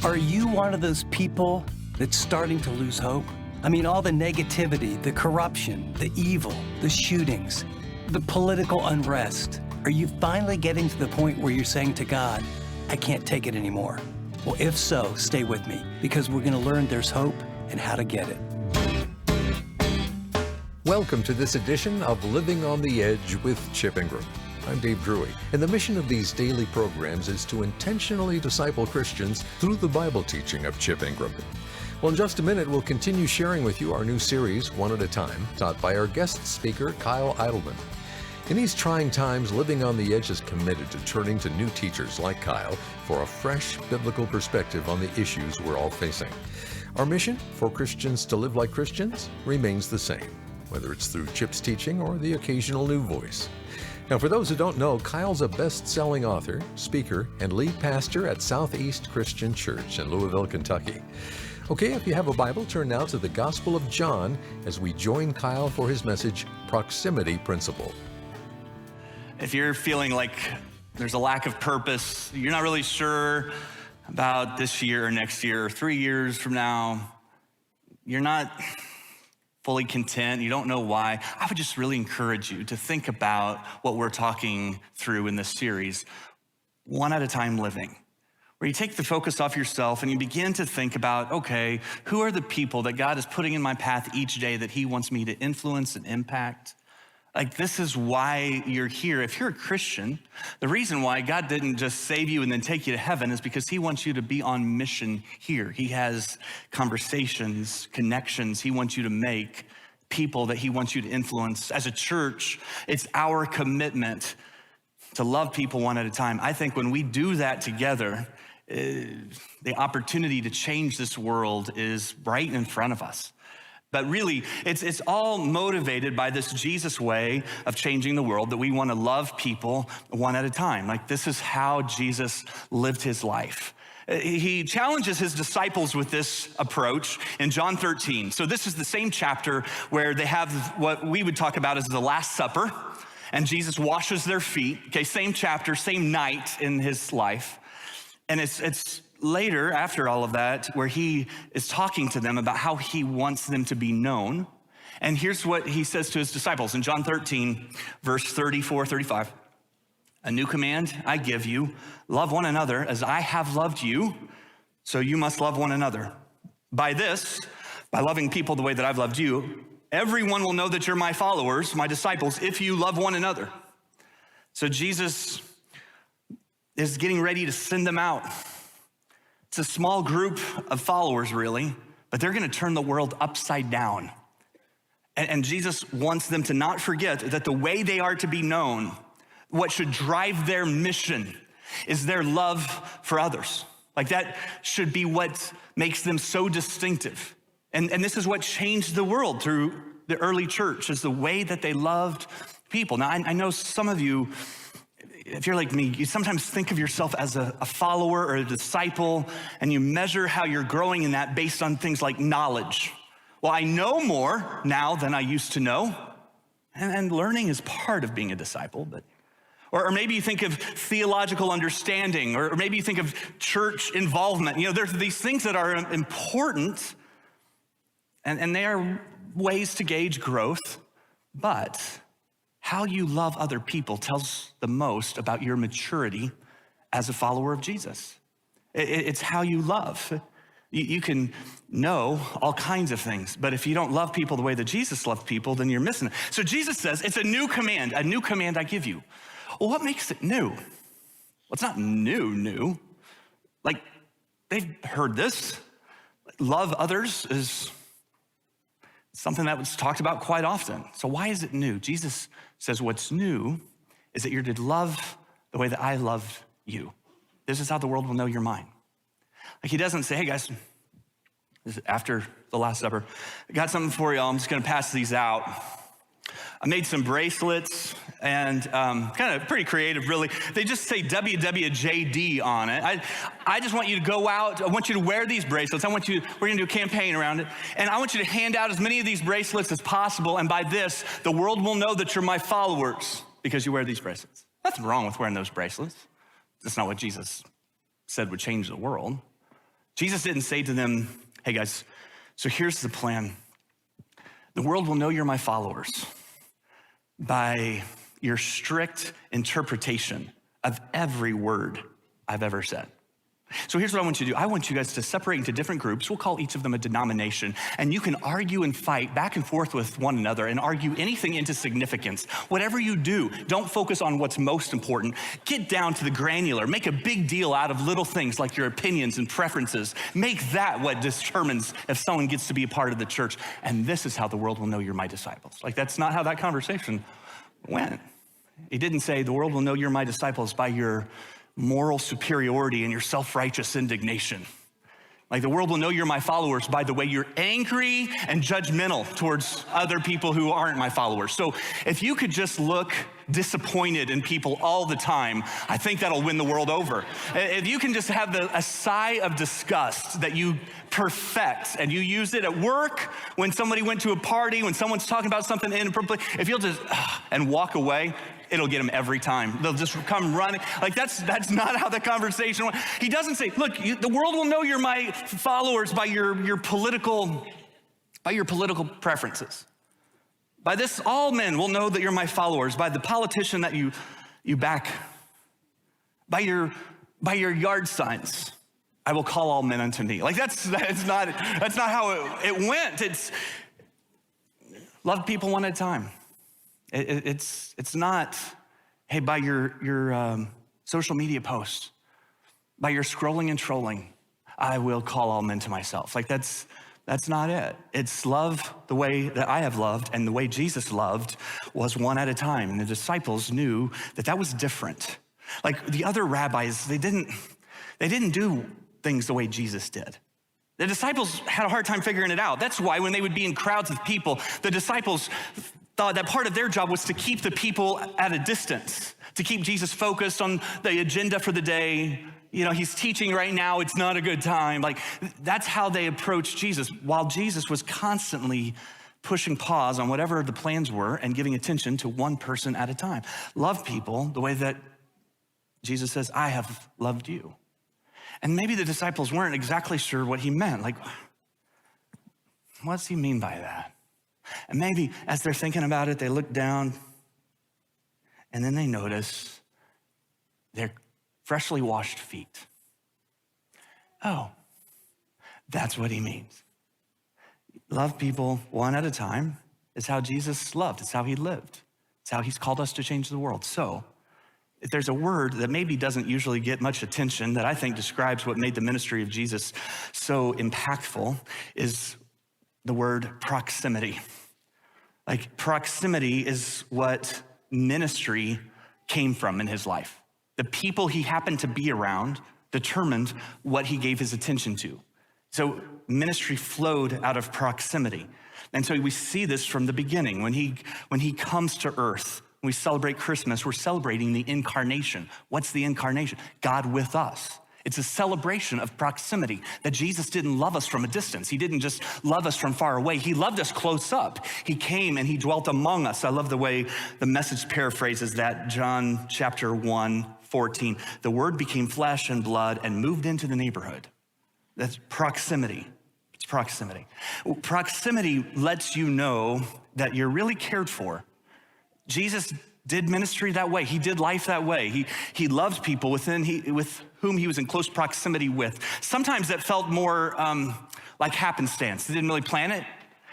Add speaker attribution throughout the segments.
Speaker 1: Are you one of those people that's starting to lose hope? I mean, all the negativity, the corruption, the evil, the shootings, the political unrest. Are you finally getting to the point where you're saying to God, I can't take it anymore? Well, if so, stay with me, because we're going to learn there's hope and how to get it.
Speaker 2: Welcome to this edition of Living on the Edge with Chip Ingram. I'm Dave Drury, and the mission of these daily programs is to intentionally disciple Christians through the Bible teaching of Chip Ingram. Well, in just a minute, we'll continue sharing with you our new series, One at a Time, taught by our guest speaker, Kyle Idleman. In these trying times, Living on the Edge is committed to turning to new teachers like Kyle for a fresh biblical perspective on the issues we're all facing. Our mission, for Christians to live like Christians, remains the same, whether it's through Chip's teaching or the occasional new voice. Now, for those who don't know, Kyle's a best-selling author, speaker, and lead pastor at Southeast Christian Church in Louisville, Kentucky. Okay, if you have a Bible, turn now to the Gospel of John as we join Kyle for his message, Proximity Principle.
Speaker 3: If you're feeling like there's a lack of purpose, you're not really sure about this year or next year or 3 years from now, you're not fully content, you don't know why, I would just really encourage you to think about what we're talking through in this series, One at a Time Living, where you take the focus off yourself and you begin to think about, okay, who are the people that God is putting in my path each day that he wants me to influence and impact? Like, this is why you're here. If you're a Christian, the reason why God didn't just save you and then take you to heaven is because he wants you to be on mission here. He has conversations, connections he wants you to make, people that he wants you to influence. As a church, it's our commitment to love people one at a time. I think when we do that together, the opportunity to change this world is right in front of us. But really, it's all motivated by this Jesus way of changing the world, that we want to love people one at a time. Like, this is how Jesus lived his life. He challenges his disciples with this approach in John 13. So this is the same chapter where they have what we would talk about as the Last Supper, and Jesus washes their feet. Okay, same chapter, same night in his life. And it's later, after all of that, where he is talking to them about how he wants them to be known. And here's what he says to his disciples in John 13, verse 34, 35. A new command I give you, love one another as I have loved you, so you must love one another. By this, by loving people the way that I've loved you, everyone will know that you're my followers, my disciples, if you love one another. So Jesus is getting ready to send them out. It's a small group of followers, really, but they're gonna turn the world upside down. And Jesus wants them to not forget that the way they are to be known, what should drive their mission, is their love for others. Like, that should be what makes them so distinctive. And this is what changed the world through the early church, is the way that they loved people. Now, I know some of you, if you're like me, you sometimes think of yourself as a follower or a disciple, and you measure how you're growing in that based on things like knowledge. Well, I know more now than I used to know, and learning is part of being a disciple. But, or maybe you think of theological understanding, or maybe you think of church involvement. You know, there's these things that are important, and they are ways to gauge growth, but how you love other people tells the most about your maturity as a follower of Jesus. It's how you love. You can know all kinds of things, but if you don't love people the way that Jesus loved people, then you're missing it. So Jesus says, it's a new command I give you. Well, what makes it new? Well, it's not new. Like, they've heard this. Love others is something that was talked about quite often. So why is it new? Jesus says what's new is that you're to love the way that I love you. This is how the world will know you're mine. Like, he doesn't say, hey guys, this is after the Last Supper, I got something for y'all, I'm just gonna pass these out. I made some bracelets, and kind of pretty creative, really. They just say WWJD on it. I just want you to go out. I want you to wear these bracelets. We're gonna do a campaign around it. And I want you to hand out as many of these bracelets as possible. And by this, the world will know that you're my followers because you wear these bracelets. Nothing wrong with wearing those bracelets. That's not what Jesus said would change the world. Jesus didn't say to them, hey guys, so here's the plan. The world will know you're my followers by your strict interpretation of every word I've ever said. So here's what I want you to do. I want you guys to separate into different groups. We'll call each of them a denomination. And you can argue and fight back and forth with one another and argue anything into significance. Whatever you do, don't focus on what's most important. Get down to the granular. Make a big deal out of little things like your opinions and preferences. Make that what determines if someone gets to be a part of the church. And this is how the world will know you're my disciples. Like, that's not how that conversation went. He didn't say the world will know you're my disciples by your moral superiority and your self-righteous indignation. Like, the world will know you're my followers by the way you're angry and judgmental towards other people who aren't my followers. So if you could just look disappointed in people all the time, I think that'll win the world over. If you can just have a sigh of disgust that you perfect and you use it at work, when somebody went to a party, when someone's talking about something inappropriate, if you'll just and walk away, it'll get them every time. They'll just come running. Like, that's not how the conversation went. He doesn't say, look, the world will know you're my followers by your political preferences. By this, all men will know that you're my followers, by the politician that you back, by your yard signs. I will call all men unto me. Like, that's not how it went. It's love people one at a time. It's not, hey, by your social media posts, by your scrolling and trolling, I will call all men to myself. Like, that's not it. It's love the way that I have loved, and the way Jesus loved was one at a time. And the disciples knew that was different. Like, the other rabbis, they didn't do things the way Jesus did. The disciples had a hard time figuring it out. That's why when they would be in crowds of people, the disciples thought that part of their job was to keep the people at a distance, to keep Jesus focused on the agenda for the day. You know, he's teaching right now, it's not a good time. Like, that's how they approached Jesus, while Jesus was constantly pushing pause on whatever the plans were and giving attention to one person at a time. Love people the way that Jesus says, I have loved you. And maybe the disciples weren't exactly sure what he meant. Like, what's he mean by that? And maybe as they're thinking about it, they look down and then they notice their freshly washed feet. Oh, that's what he means. Love people one at a time is how Jesus loved. It's how he lived. It's how he's called us to change the world. So if there's a word that maybe doesn't usually get much attention that I think describes what made the ministry of Jesus so impactful, is the word proximity. Like, proximity is what ministry came from in his life. The people he happened to be around determined what he gave his attention to. So ministry flowed out of proximity. And so we see this from the beginning. When he comes to earth, when we celebrate Christmas, we're celebrating the incarnation. What's the incarnation? God with us. It's a celebration of proximity, that Jesus didn't love us from a distance. He didn't just love us from far away. He loved us close up. He came and he dwelt among us. I love the way the Message paraphrases that, John chapter 1:14. The word became flesh and blood and moved into the neighborhood. That's proximity. It's proximity. Proximity lets you know that you're really cared for. Jesus did ministry that way. He did life that way. He loved people with whom he was in close proximity with. Sometimes that felt more like happenstance. They didn't really plan it.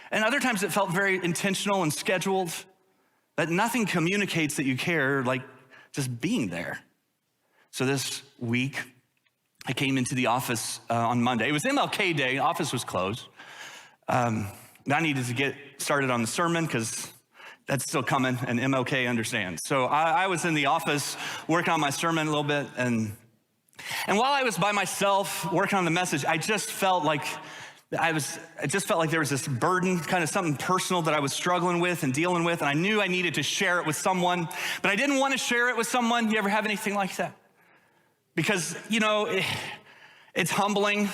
Speaker 3: And other times it felt very intentional and scheduled. But nothing communicates that you care like just being there. So this week, I came into the office on Monday. It was MLK Day. Office was closed. I needed to get started on the sermon because that's still coming, and MLK understands. So I was in the office working on my sermon a little bit, and while I was by myself working on the message, I just felt like there was this burden, kind of something personal that I was struggling with and dealing with, and I knew I needed to share it with someone, but I didn't want to share it with someone. You ever have anything like that? Because, it's humbling,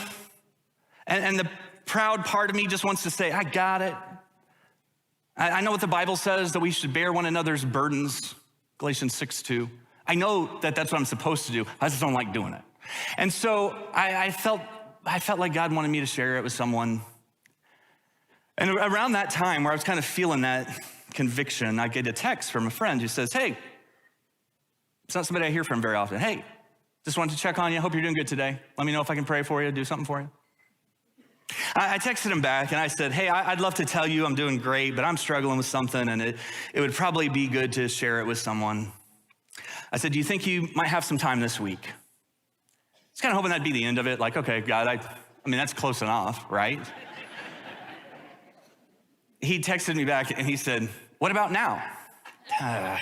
Speaker 3: and the proud part of me just wants to say, I got it. I know what the Bible says, that we should bear one another's burdens, Galatians 6:2. I know that that's what I'm supposed to do. I just don't like doing it. And so I felt I felt like God wanted me to share it with someone. And around that time where I was kind of feeling that conviction, I get a text from a friend who says, hey, it's not somebody I hear from very often. Hey, just wanted to check on you. Hope you're doing good today. Let me know if I can pray for you, do something for you. I texted him back and I said, hey, I'd love to tell you I'm doing great, but I'm struggling with something and it would probably be good to share it with someone. I said, do you think you might have some time this week? I was kind of hoping that'd be the end of it. Like, okay, God, I mean, that's close enough, right? He texted me back and he said, what about now? I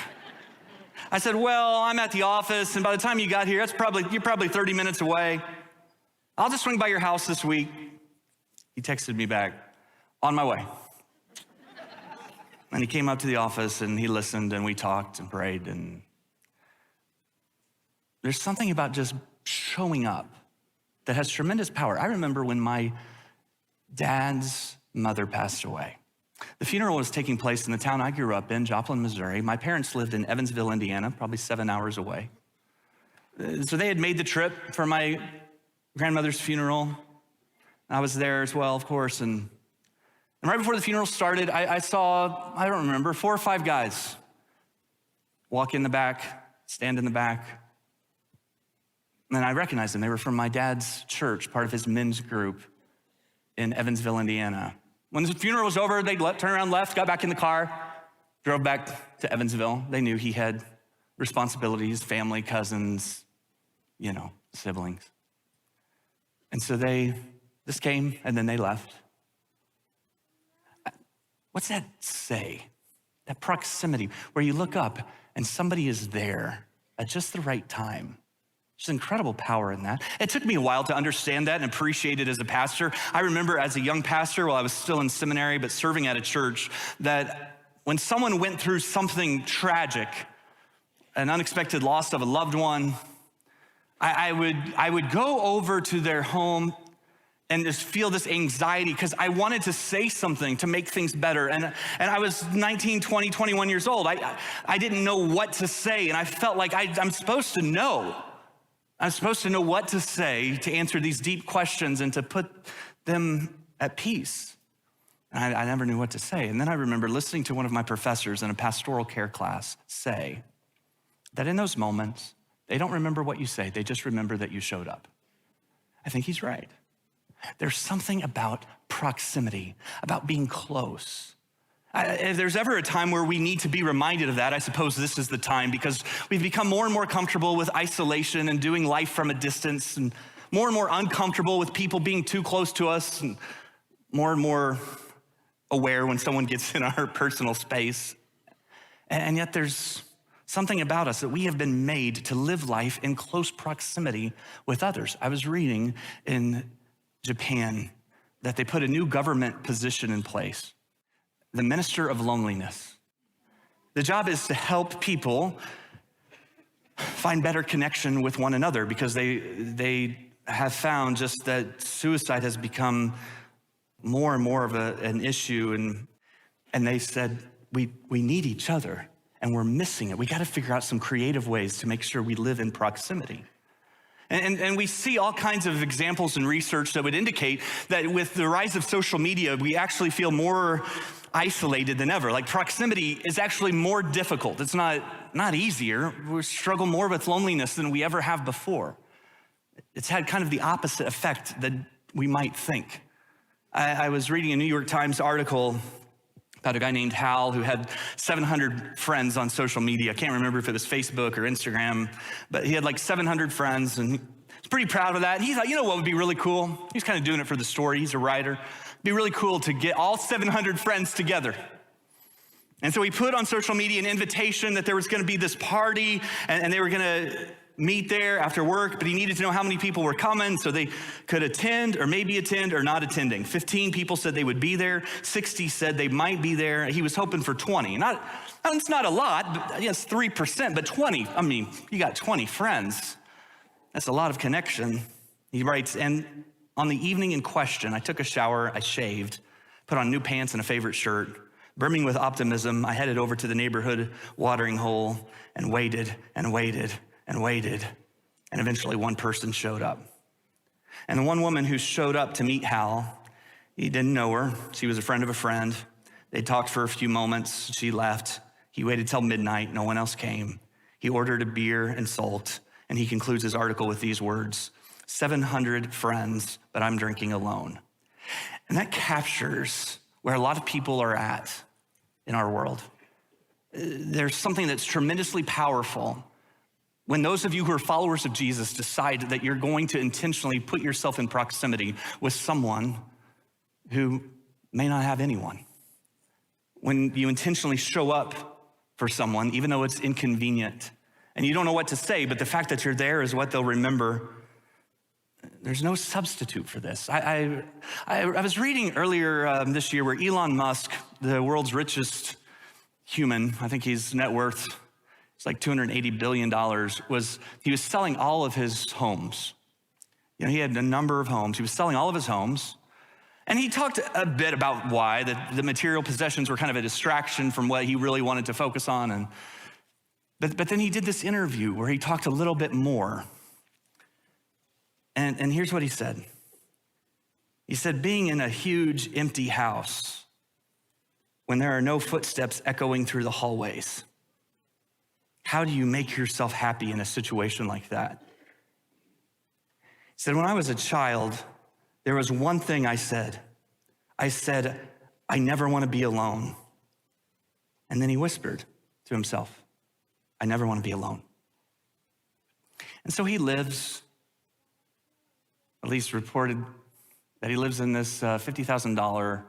Speaker 3: said, well, I'm at the office and by the time you got here, you're probably 30 minutes away. I'll just swing by your house this week. He texted me back, on my way. And he came up to the office and he listened and we talked and prayed. And there's something about just showing up that has tremendous power. I remember when my dad's mother passed away. The funeral was taking place in the town I grew up in, Joplin, Missouri. My parents lived in Evansville, Indiana, probably 7 hours away. So they had made the trip for my grandmother's funeral. I was there as well, of course. And right before the funeral started, I saw, I don't remember, 4 or 5 guys walk in the back, stand in the back. And then I recognized them. They were from my dad's church, part of his men's group in Evansville, Indiana. When the funeral was over, they turned around, left, got back in the car, drove back to Evansville. They knew he had responsibilities, family, cousins, siblings. And so this came and then they left. What's that say? That proximity where you look up and somebody is there at just the right time. There's incredible power in that. It took me a while to understand that and appreciate it as a pastor. I remember as a young pastor, while I was still in seminary, but serving at a church, that when someone went through something tragic, an unexpected loss of a loved one, I would go over to their home and just feel this anxiety because I wanted to say something to make things better. And I was 19, 20, 21 years old. I didn't know what to say, and I felt like I'm supposed to know. I'm supposed to know what to say to answer these deep questions and to put them at peace. And I never knew what to say. And then I remember listening to one of my professors in a pastoral care class say that in those moments, they don't remember what you say, they just remember that you showed up. I think he's right. There's something about proximity, about being close. If there's ever a time where we need to be reminded of that, I suppose this is the time, because we've become more and more comfortable with isolation and doing life from a distance, and more uncomfortable with people being too close to us, and more aware when someone gets in our personal space. And yet there's something about us that we have been made to live life in close proximity with others. I was reading in Japan that they put a new government position in place, the Minister of Loneliness. The job is to help people find better connection with one another, because they have found just that suicide has become more and more of an issue. And they said, we need each other and we're missing it. We got to figure out some creative ways to make sure we live in proximity. And we see all kinds of examples in research that would indicate that with the rise of social media, we actually feel more isolated than ever. Like, proximity is actually more difficult. It's not easier. We struggle more with loneliness than we ever have before. It's had kind of the opposite effect that we might think. I was reading a New York Times article about a guy named Hal who had 700 friends on social media. I can't remember if it was Facebook or Instagram, but he had like 700 friends, and he's pretty proud of that. And he thought, you know what would be really cool? He's kind of doing it for the story. He's a writer. It'd be really cool to get all 700 friends together. And so he put on social media an invitation that there was going to be this party, and they were going to meet there after work, but he needed to know how many people were coming so they could attend or maybe attend or not attending. 15 people said they would be there. 60 said they might be there. He was hoping for 20. It's not a lot, but yes, 3%, but 20. I mean, you got 20 friends. That's a lot of connection. He writes, and on the evening in question, I took a shower, I shaved, put on new pants and a favorite shirt. Brimming with optimism, I headed over to the neighborhood watering hole and waited and waited and waited, and eventually one person showed up. And the one woman who showed up to meet Hal, he didn't know her. She was a friend of a friend. They talked for a few moments. She left. He waited till midnight. No one else came. He ordered a beer and salt, and he concludes his article with these words, 700 friends, but I'm drinking alone. And that captures where a lot of people are at in our world. There's something that's tremendously powerful when those of you who are followers of Jesus decide that you're going to intentionally put yourself in proximity with someone who may not have anyone. When you intentionally show up for someone, even though it's inconvenient, and you don't know what to say, but the fact that you're there is what they'll remember. There's no substitute for this. I was reading earlier this year where Elon Musk, the world's richest human, I think his net worth is like $280 billion, he was selling all of his homes. You know, he had a number of homes. He was selling all of his homes. And he talked a bit about why the material possessions were kind of a distraction from what he really wanted to focus on. But then he did this interview where he talked a little bit more. And here's what he said. He said, being in a huge empty house when there are no footsteps echoing through the hallways, how do you make yourself happy in a situation like that? He said, when I was a child, there was one thing I said. I said, I never want to be alone. And then he whispered to himself, I never want to be alone. And so he lives, at least reported that he lives in this $50,000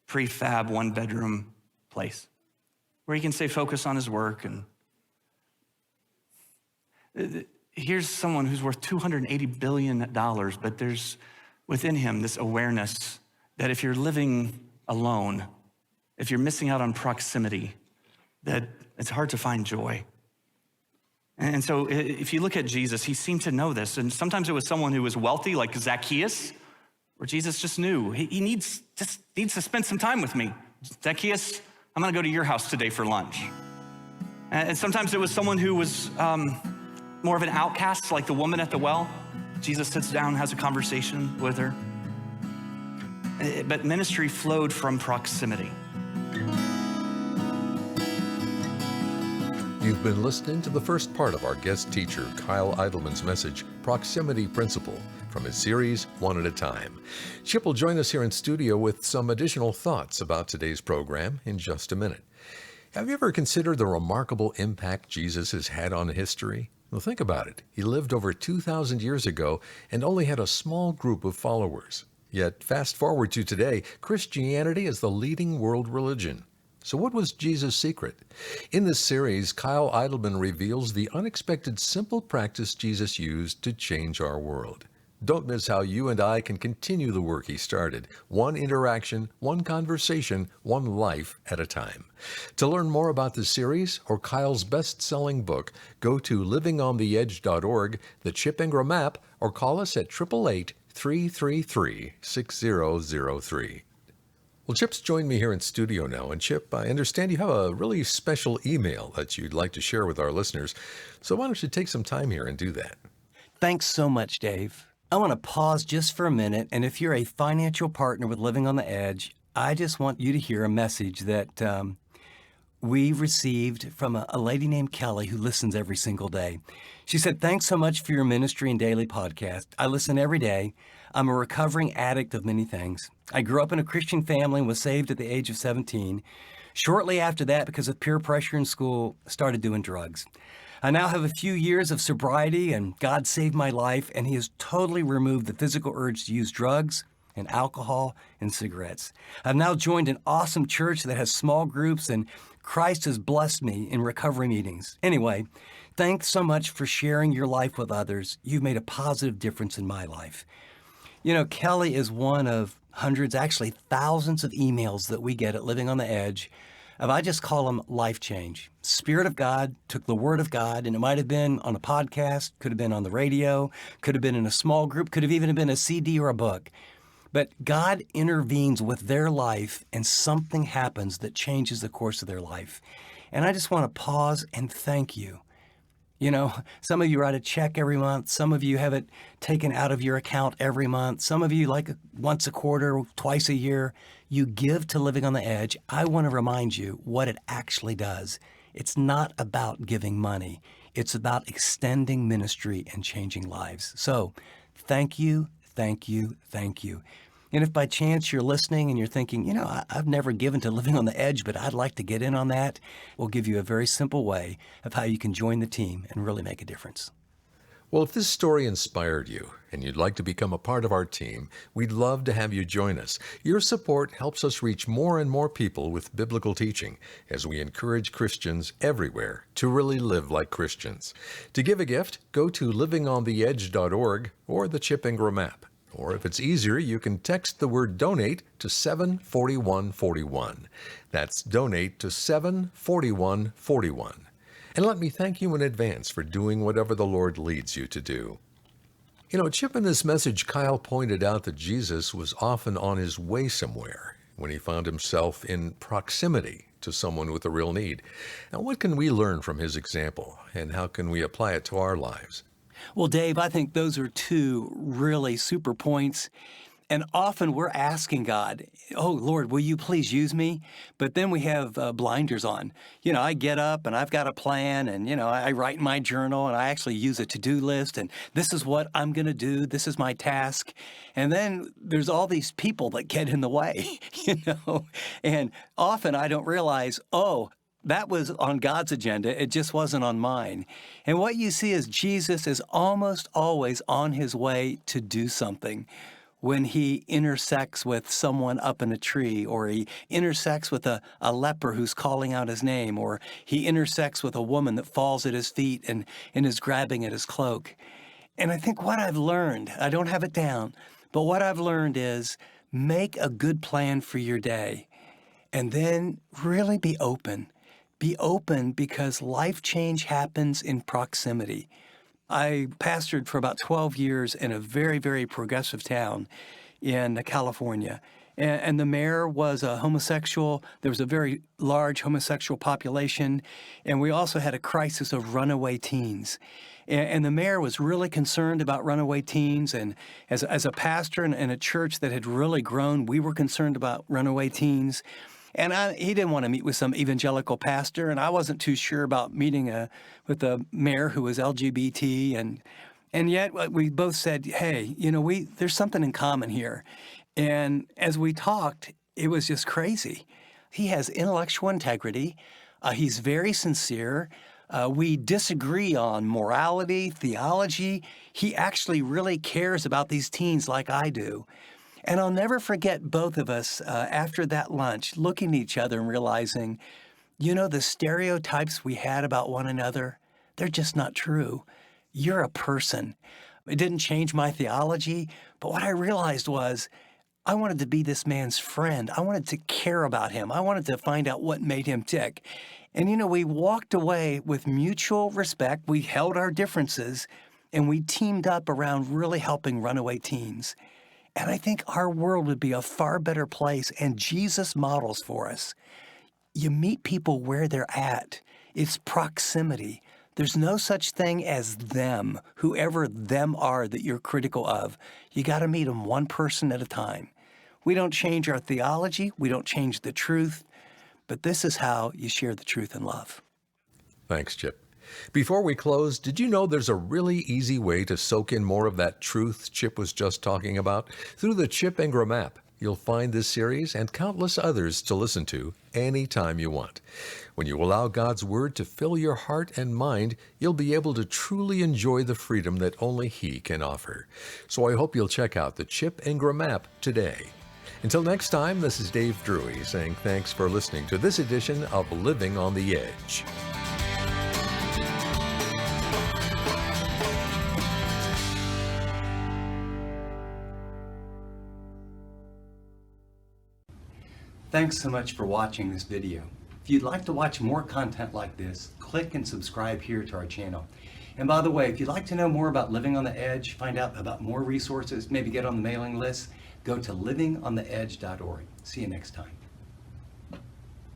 Speaker 3: prefab one-bedroom place where he can stay focused on his work. And here's someone who's worth $280 billion, but there's within him this awareness that if you're living alone, if you're missing out on proximity, that it's hard to find joy. And so if you look at Jesus, he seemed to know this. And sometimes it was someone who was wealthy, like Zacchaeus, where Jesus just knew he needs to spend some time with me. Zacchaeus, I'm gonna go to your house today for lunch. And sometimes it was someone who was more of an outcast, like the woman at the well. Jesus sits down, has a conversation with her. But ministry flowed from proximity.
Speaker 2: You've been listening to the first part of our guest teacher, Kyle Idleman's message, Proximity Principle, from his series, One at a Time. Chip will join us here in studio with some additional thoughts about today's program in just a minute. Have you ever considered the remarkable impact Jesus has had on history? Well, think about it. He lived over 2,000 years ago and only had a small group of followers. Yet, fast forward to today, Christianity is the leading world religion. So what was Jesus' secret? In this series, Kyle Idleman reveals the unexpected simple practice Jesus used to change our world. Don't miss how you and I can continue the work he started, one interaction, one conversation, one life at a time. To learn more about the series or Kyle's best-selling book, go to livingontheedge.org, the Chip Ingram app, or call us at 888-333-6003. Well, Chip's joined me here in studio now. And Chip, I understand you have a really special email that you'd like to share with our listeners. So why don't you take some time here and do that?
Speaker 1: Thanks so much, Dave. I want to pause just for a minute. And if you're a financial partner with Living on the Edge, I just want you to hear a message that we received from a lady named Kelly who listens every single day. She said, thanks so much for your ministry and daily podcast. I listen every day. I'm a recovering addict of many things. I grew up in a Christian family and was saved at the age of 17. Shortly after that, because of peer pressure in school, started doing drugs. I now have a few years of sobriety, and God saved my life, and He has totally removed the physical urge to use drugs and alcohol and cigarettes. I've now joined an awesome church that has small groups, and Christ has blessed me in recovery meetings. Anyway, thanks so much for sharing your life with others. You've made a positive difference in my life. You know, Kelly is one of hundreds, actually thousands of emails that we get at Living on the Edge of, I just call them life change. Spirit of God took the Word of God, and it might have been on a podcast, could have been on the radio, could have been in a small group, could have even been a CD or a book. But God intervenes with their life, and something happens that changes the course of their life. And I just want to pause and thank you. You know, some of you write a check every month. Some of you have it taken out of your account every month. Some of you, like once a quarter, twice a year, you give to Living on the Edge. I want to remind you what it actually does. It's not about giving money. It's about extending ministry and changing lives. So thank you, thank you, thank you. And if by chance you're listening and you're thinking, you know, I've never given to Living on the Edge, but I'd like to get in on that, we'll give you a very simple way of how you can join the team and really make a difference.
Speaker 2: Well, if this story inspired you and you'd like to become a part of our team, we'd love to have you join us. Your support helps us reach more and more people with biblical teaching as we encourage Christians everywhere to really live like Christians. To give a gift, go to livingontheedge.org or the Chip Ingram app. Or if it's easier, you can text the word donate to 74141. That's donate to 74141. And let me thank you in advance for doing whatever the Lord leads you to do. You know, Chip, in this message, Kyle pointed out that Jesus was often on his way somewhere when he found himself in proximity to someone with a real need. Now, what can we learn from his example, and how can we apply it to our lives?
Speaker 1: Well, Dave, I think those are two really super points. And often we're asking God, oh, Lord, will you please use me? But then we have blinders on. You know, I get up and I've got a plan and, you know, I write in my journal and I actually use a to-do list and this is what I'm going to do. This is my task. And then there's all these people that get in the way, you know, and often I don't realize, oh, that was on God's agenda. It just wasn't on mine. And what you see is Jesus is almost always on his way to do something. When he intersects with someone up in a tree, or he intersects with a leper who's calling out his name, or he intersects with a woman that falls at his feet and is grabbing at his cloak. And I think what I've learned, I don't have it down, but what I've learned is make a good plan for your day and then really be open. Be open because life change happens in proximity. I pastored for about 12 years in a very, very progressive town in California. And the mayor was a homosexual. There was a very large homosexual population. And we also had a crisis of runaway teens. And the mayor was really concerned about runaway teens. And as a pastor in a church that had really grown, we were concerned about runaway teens. And he didn't want to meet with some evangelical pastor, and I wasn't too sure about meeting with a mayor who was LGBT. And yet we both said, hey, you know, there's something in common here. And as we talked, it was just crazy. He has intellectual integrity. He's very sincere. We disagree on morality, theology. He actually really cares about these teens like I do. And I'll never forget both of us after that lunch looking at each other and realizing, you know, the stereotypes we had about one another, they're just not true. You're a person. It didn't change my theology, but what I realized was I wanted to be this man's friend. I wanted to care about him. I wanted to find out what made him tick. And, you know, we walked away with mutual respect. We held our differences, and we teamed up around really helping runaway teens. And I think our world would be a far better place, and Jesus models for us. You meet people where they're at. It's proximity. There's no such thing as them, whoever them are that you're critical of. You got to meet them one person at a time. We don't change our theology. We don't change the truth. But this is how you share the truth in love.
Speaker 2: Thanks, Chip. Before we close, did you know there's a really easy way to soak in more of that truth Chip was just talking about? Through the Chip Ingram app, you'll find this series and countless others to listen to anytime you want. When you allow God's Word to fill your heart and mind, you'll be able to truly enjoy the freedom that only He can offer. So I hope you'll check out the Chip Ingram app today. Until next time, this is Dave Drury saying thanks for listening to this edition of Living on the Edge.
Speaker 1: Thanks so much for watching this video. If you'd like to watch more content like this, click and subscribe here to our channel. And by the way, if you'd like to know more about Living on the Edge, find out about more resources, maybe get on the mailing list, go to livingontheedge.org. See you next time.